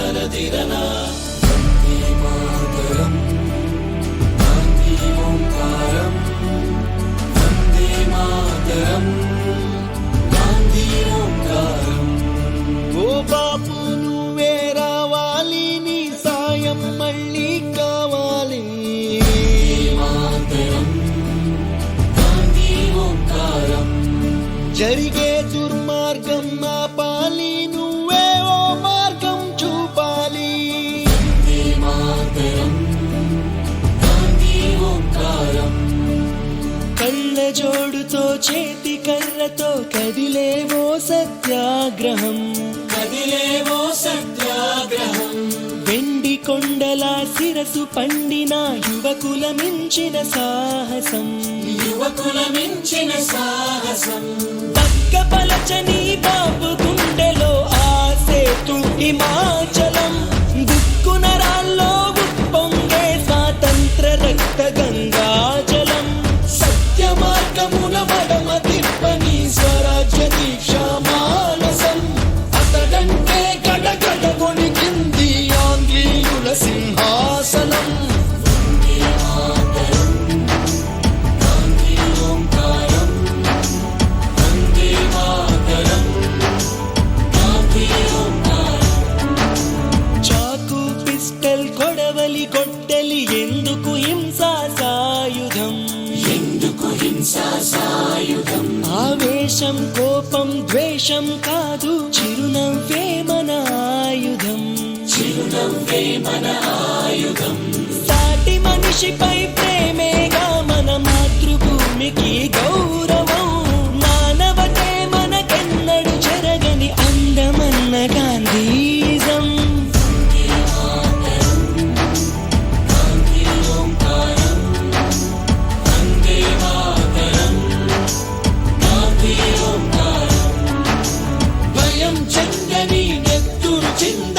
తరదిరనా వందే మాతరం గాంధీ ఓంకారం వందే మాతరం గాంధీ ఓంకారం ఓ బాపు నువ్వే రావాలి నీ సాయం మళ్ళీ కావాలి మాతరం గాంధీ ఓంకారం జరిగే దుర్మార్గం ఆపాలి నువ్వే ఓ మార్గం చూపాలి వందే మాతరం గాంధీ ఓంకారం కళ్ళ జోడుతో చేతి కర్రతో కదిలేవో సత్యాగ్రహం కదిలేవో సత్యాగ్రహం వెండి కొండల శిరసు పండిన యువకుల మించిన సాహసం యువకుల మించిన సాహసం పక్కపలచని బాబు గుండెలో ఆసేతు హిమాచలం దుక్కున రాల్లో ఉప్పొంగే స్వాతంత్ర రక్త గంగాజలం సత్య మార్గమున మడమ తిప్పని స్వరాజ్య దీక్ష మానసం అతడంటే గడగడ కొనికింది ఆంగ్లేయుల సింహాసనం వందే మాతరం గాంధీ ఓంకారం వందే మాతరం గాంధీ ఓంకారం చాకు పిస్టల్ కొడవలి గొడ్డలి ఎందుకు హింసా సాయుధం ఎందుకు హింసా సాయుధం ఆవేశం కోపం ద్వేషం కాదు చిరునవ్వే మన ఆయుధం చిరునవ్వే మన ఆయుధం సాటి మనిషిపై ప్రేమేగా మన మాతృభూమికి గౌరవం మానవతే మనకెన్నడు జరగని అందమన్న గాంధీజం వందే మాతరం గాంధీ ఓంకారం వందే మాతరం గాంధీ ఓంకారం భయం చెందని నెత్తురు చింద